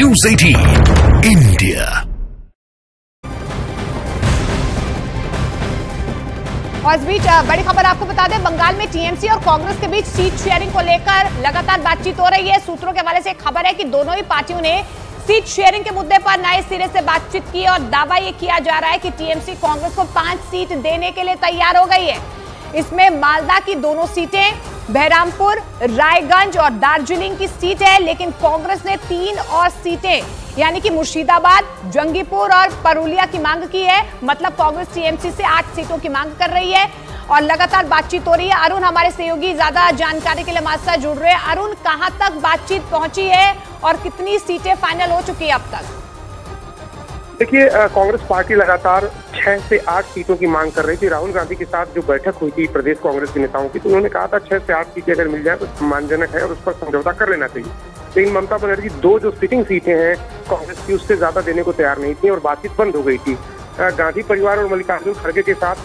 News 18 India। और इस बीच बड़ी खबर आपको बता दें, बंगाल में टीएमसी और कांग्रेस के बीच सीट शेयरिंग को लेकर लगातार बातचीत हो रही है। सूत्रों के हवाले से एक खबर है कि दोनों ही पार्टियों ने सीट शेयरिंग के मुद्दे पर नए सिरे से बातचीत की और दावा यह किया जा रहा है कि टीएमसी कांग्रेस को 5 सीट देने के लिए तैयार हो गई है। इसमें मालदा की दोनों सीटें, बहरामपुर, रायगंज और दार्जिलिंग की सीट है, लेकिन कांग्रेस ने 3 और सीटें यानी कि मुर्शिदाबाद, जंगीपुर और परुलिया की मांग की है। मतलब कांग्रेस टीएमसी से 8 सीटों की मांग कर रही है और लगातार बातचीत हो रही है। अरुण हमारे सहयोगी ज्यादा जानकारी के लिए हमारे साथ जुड़ रहे हैं। अरुण, कहां तक बातचीत पहुंची है और कितनी सीटें फाइनल हो चुकी है अब तक? देखिए, कांग्रेस पार्टी लगातार 6 से 8 सीटों की मांग कर रही थी। राहुल गांधी के साथ जो बैठक हुई थी प्रदेश कांग्रेस के नेताओं की, तो उन्होंने कहा था 6 से 8 सीटें अगर मिल जाए तो सम्मानजनक है और उस पर समझौता कर लेना चाहिए। लेकिन ममता बनर्जी 2 जो सिटिंग सीटें हैं कांग्रेस की, उससे ज्यादा देने को तैयार नहीं थी और बातचीत बंद हो गई थी। गांधी परिवार और मल्लिकार्जुन खड़गे के साथ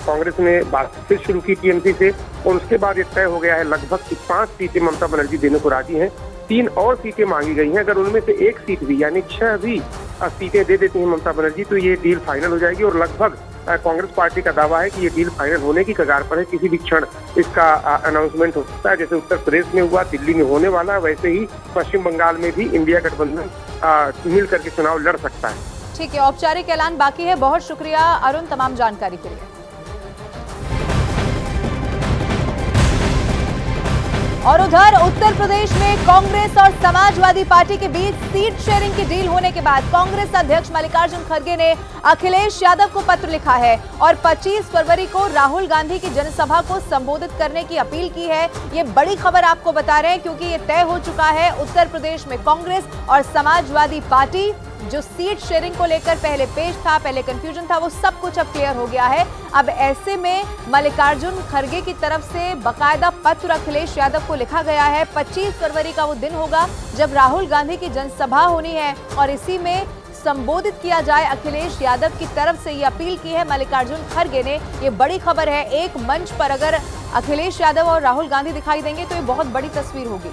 कांग्रेस ने बातचीत फिर शुरू की टीएमसी से और उसके बाद ये तय हो गया है लगभग 5 सीटें ममता बनर्जी देने को राजी हैं। 3 और सीटें मांगी गई हैं। अगर उनमें से 1 सीट भी यानी 6 भी सीटें दे देती हैं ममता बनर्जी तो ये डील फाइनल हो जाएगी और लगभग कांग्रेस पार्टी का दावा है कि ये डील फाइनल होने की कगार पर है। किसी भी क्षण इसका अनाउंसमेंट हो सकता है। जैसे उत्तर प्रदेश में हुआ, दिल्ली में होने वाला, वैसे ही पश्चिम बंगाल में भी इंडिया गठबंधन मिल करके चुनाव लड़ सकता है। ठीक है, औपचारिक ऐलान बाकी है। बहुत शुक्रिया अरुण तमाम जानकारी के लिए। और उधर उत्तर प्रदेश में कांग्रेस और समाजवादी पार्टी के बीच सीट शेयरिंग की डील होने के बाद कांग्रेस अध्यक्ष मल्लिकार्जुन खड़गे ने अखिलेश यादव को पत्र लिखा है और 25 फरवरी को राहुल गांधी की जनसभा को संबोधित करने की अपील की है। ये बड़ी खबर आपको बता रहे हैं क्योंकि ये तय हो चुका है। उत्तर प्रदेश में कांग्रेस और समाजवादी पार्टी जो सीट शेयरिंग को लेकर पहले पेश था, पहले कंफ्यूजन था, वो सब कुछ अब क्लियर हो गया है। अब ऐसे में मल्लिकार्जुन खड़गे की तरफ से बकायदा पत्र अखिलेश यादव को लिखा गया है। 25 फरवरी का वो दिन होगा जब राहुल गांधी की जनसभा होनी है और इसी में संबोधित किया जाए। अखिलेश यादव की तरफ से ये अपील की है मल्लिकार्जुन खड़गे ने। ये बड़ी खबर है। एक मंच पर अगर अखिलेश यादव और राहुल गांधी दिखाई देंगे तो ये बहुत बड़ी तस्वीर होगी।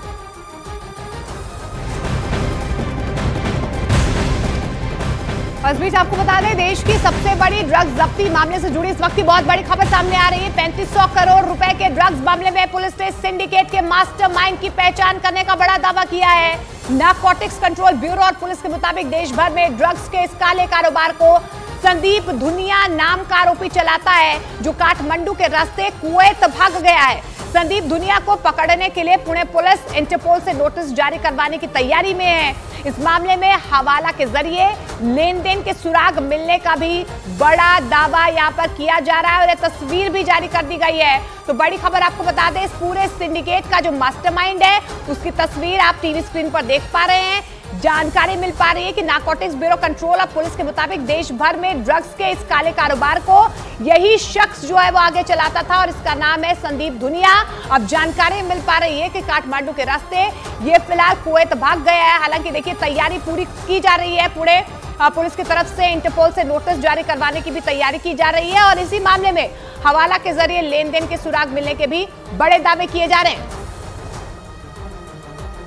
इस बीच आपको बता दें, देश की सबसे बड़ी ड्रग्स जब्ती मामले से जुड़ी इस वक्त की बहुत बड़ी खबर सामने आ रही है। 3500 करोड़ रुपए के ड्रग्स मामले में पुलिस ने सिंडिकेट के मास्टरमाइंड की पहचान करने का बड़ा दावा किया है। नारकोटिक्स कंट्रोल ब्यूरो और पुलिस के मुताबिक देश भर में ड्रग्स के इस काले कारोबार को संदीप दुनिया नाम का आरोपी चलाता है, जो काठमांडू के रास्ते कुवैत भाग गया है। संदीप दुनिया को पकड़ने के लिए पुणे पुलिस इंटरपोल से नोटिस जारी करवाने की तैयारी में है। इस मामले में हवाला के जरिए लेन देन के सुराग मिलने का भी बड़ा दावा यहां पर किया जा रहा है और यह तस्वीर भी जारी कर दी गई है। तो बड़ी खबर आपको बता दें, इस पूरे सिंडिकेट का जो मास्टरमाइंड है उसकी तस्वीर आप टीवी स्क्रीन पर देख पा रहे हैं। जानकारी मिल पा रही है कि नारकोटिक्स ब्यूरो कंट्रोल और पुलिस के मुताबिक देश भर में ड्रग्स के इस काले कारोबार को यही शख्स जो है वो आगे चलाता था और इसका नाम है संदीप दुनिया। अब जानकारी मिल पा रही है कि काठमांडू के रास्ते ये फिलहाल कुवैत भाग गया है। हालांकि देखिए, तैयारी पूरी की जा रही है। पूरे पुलिस की तरफ से इंटरपोल से नोटिस जारी करवाने की भी तैयारी की जा रही है और इसी मामले में हवाला के जरिए लेन देन के सुराग मिलने के भी बड़े दावे किए जा रहे हैं।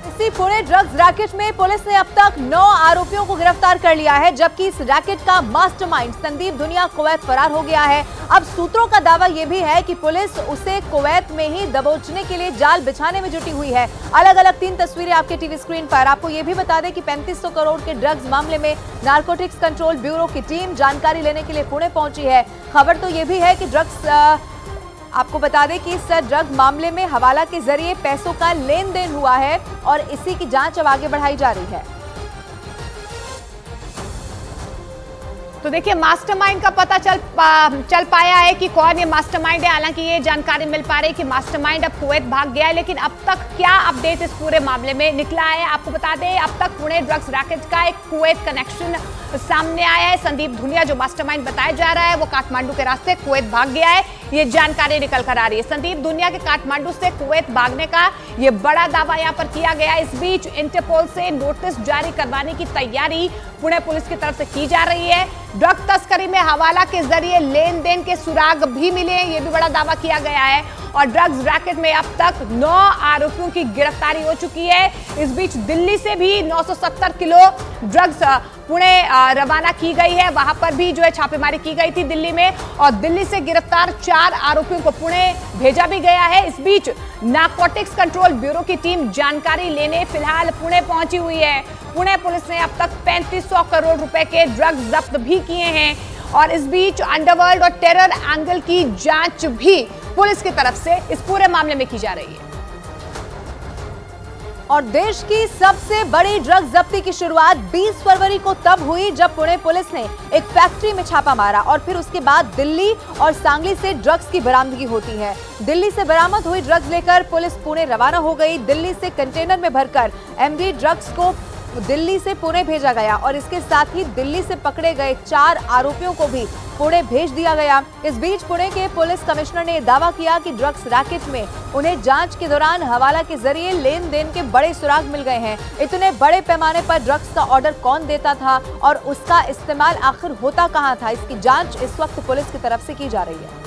इसी पुणे ड्रग्स रैकेट में पुलिस ने अब तक 9 आरोपियों को गिरफ्तार कर लिया है, जबकि इस रैकेट का मास्टरमाइंड संदीप दुनिया कुवैत फरार हो गया है। अब सूत्रों का दावा यह भी है कि पुलिस उसे कुवैत में ही दबोचने के लिए जाल बिछाने में जुटी हुई है। अलग अलग 3 तस्वीरें आपके टीवी स्क्रीन पर। आपको यह भी बता दें कि 3500 करोड़ के ड्रग्स मामले में नारकोटिक्स कंट्रोल ब्यूरो की टीम जानकारी लेने के लिए पुणे पहुंची है। खबर तो यह भी है कि आपको बता दें कि इस ड्रग मामले में हवाला के जरिए पैसों का लेन देन हुआ है और इसी की जांच अब आगे बढ़ाई जा रही है। तो देखिए, मास्टरमाइंड का पता चल पाया है कि कौन ये मास्टरमाइंड है। हालांकि ये जानकारी मिल पा रही है कि मास्टरमाइंड अब कुवैत भाग गया है, लेकिन अब तक क्या अपडेट इस पूरे मामले में निकला है आपको बता दें। अब तक पुणे ड्रग्स रैकेट का एक कुवैत कनेक्शन सामने आया है। संदीप दुनिया जो मास्टरमाइंड बताया जा रहा है वो काठमांडू के रास्ते कुवैत भाग गया है, ये जानकारी निकल कर आ रही है। संदीप दुनिया के काठमांडू से कुवैत भागने का ये बड़ा दावा यहां पर किया गया। इस बीच इंटरपोल से नोटिस जारी करवाने की तैयारी पुणे पुलिस की तरफ से की जा रही है। ड्रग तस्करी में हवाला के जरिए लेन देन के सुराग भी मिले, ये भी बड़ा दावा किया गया है। और ड्रग्स रैकेट में अब तक 9 आरोपियों की गिरफ्तारी हो चुकी है। इस बीच दिल्ली से भी 970 किलो ड्रग्स पुणे रवाना की गई है। वहां पर भी जो है छापेमारी की गई थी दिल्ली में, और दिल्ली से गिरफ्तार 4 आरोपियों को पुणे भेजा भी गया है। इस बीच नारकोटिक्स कंट्रोल ब्यूरो की टीम जानकारी लेने फिलहाल पुणे पहुंची हुई है। पुणे पुलिस ने अब तक 3500 करोड़ रुपए के ड्रग्स जब्त भी किए हैं, और इस बीच अंडरवर्ल्ड और टेरर एंगल की जांच भी पुलिस की तरफ से इस पूरे मामले में की जा रही है। और देश की सबसे बड़ी ड्रग्स जब्ती की शुरुआत 20 फरवरी को तब हुई जब पुणे पुलिस ने एक फैक्ट्री में छापा मारा, और फिर उसके बाद दिल्ली और सांगली से ड्रग्स की बरामदगी होती है। दिल्ली से बरामद हुई ड्रग्स लेकर पुलिस पुणे रवाना हो गई। दिल्ली से कंटेनर में भरकर एमडी ड्रग्स को दिल्ली से पुणे भेजा गया, और इसके साथ ही दिल्ली से पकड़े गए 4 आरोपियों को भी पुणे भेज दिया गया। इस बीच पुणे के पुलिस कमिश्नर ने दावा किया कि ड्रग्स रैकेट में उन्हें जांच के दौरान हवाला के जरिए लेन देन के बड़े सुराग मिल गए हैं। इतने बड़े पैमाने पर ड्रग्स का ऑर्डर कौन देता था और उसका इस्तेमाल आखिर होता कहां था, इसकी जांच इस वक्त पुलिस की तरफ से की जा रही है।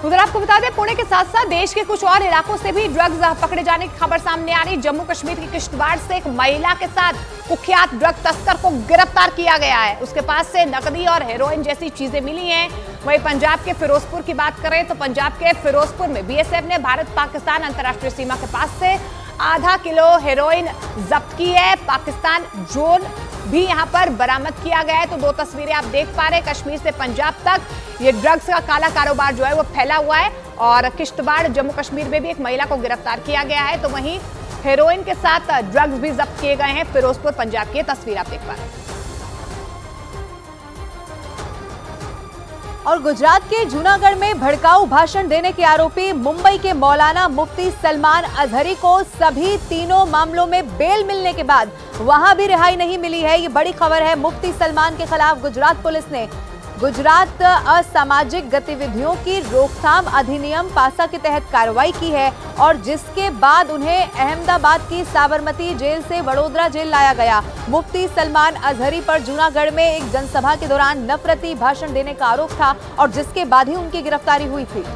उधर आपको बता दें, पुणे के साथ साथ देश के कुछ और इलाकों से भी ड्रग्स पकड़े जाने की खबर सामने आ रही। जम्मू कश्मीर के किश्तवाड़ से एक महिला के साथ कुख्यात ड्रग तस्कर को गिरफ्तार किया गया है। उसके पास से नकदी और हेरोइन जैसी चीजें मिली हैं। वहीं पंजाब के फिरोजपुर की बात करें तो पंजाब के फिरोजपुर में बीएसएफ ने भारत पाकिस्तान अंतर्राष्ट्रीय सीमा के पास से आधा किलो हेरोइन जब्त की है। पाकिस्तान ड्रोन भी यहां पर बरामद किया गया है। तो 2 तस्वीरें आप देख पा रहे हैं, कश्मीर से पंजाब तक ये ड्रग्स का काला कारोबार जो है वो फैला हुआ है, और किश्तवाड़ जम्मू कश्मीर में भी एक महिला को गिरफ्तार किया गया है। तो वहीं हेरोइन के साथ ड्रग्स भी जब्त किए गए हैं। फिरोजपुर पंजाब की तस्वीर आप देख पा रहे हैं। और गुजरात के जूनागढ़ में भड़काऊ भाषण देने के आरोपी मुंबई के मौलाना मुफ्ती सलमान अजहरी को सभी 3 मामलों में बेल मिलने के बाद वहां भी रिहाई नहीं मिली है। ये बड़ी खबर है। मुफ्ती सलमान के खिलाफ गुजरात पुलिस ने गुजरात असामाजिक गतिविधियों की रोकथाम अधिनियम पासा के तहत कार्रवाई की है, और जिसके बाद उन्हें अहमदाबाद की साबरमती जेल से वडोदरा जेल लाया गया। मुफ्ती सलमान अजहरी पर जूनागढ़ में एक जनसभा के दौरान नफरती भाषण देने का आरोप था, और जिसके बाद ही उनकी गिरफ्तारी हुई थी।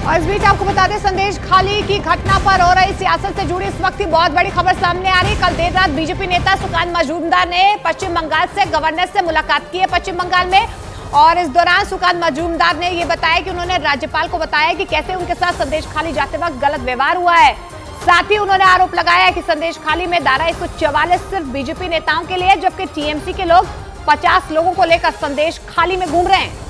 और इस बीच आपको बता दें, संदेश खाली की घटना पर हो रही सियासत से जुड़ी इस वक्त की बहुत बड़ी खबर सामने आ रही। कल देर रात बीजेपी नेता सुकांत मजूमदार ने पश्चिम बंगाल से गवर्नर से मुलाकात की है पश्चिम बंगाल में, और इस दौरान सुकांत मजूमदार ने यह बताया कि उन्होंने राज्यपाल को बताया कि कैसे उनके साथ संदेश खाली जाते वक्त गलत व्यवहार हुआ है। साथ ही उन्होंने आरोप लगाया कि संदेश खाली में धारा 144 सिर्फ बीजेपी नेताओं के लिए, जबकि टीएमसी के लोग 50 लोगों को लेकर संदेश खाली में घूम रहे हैं।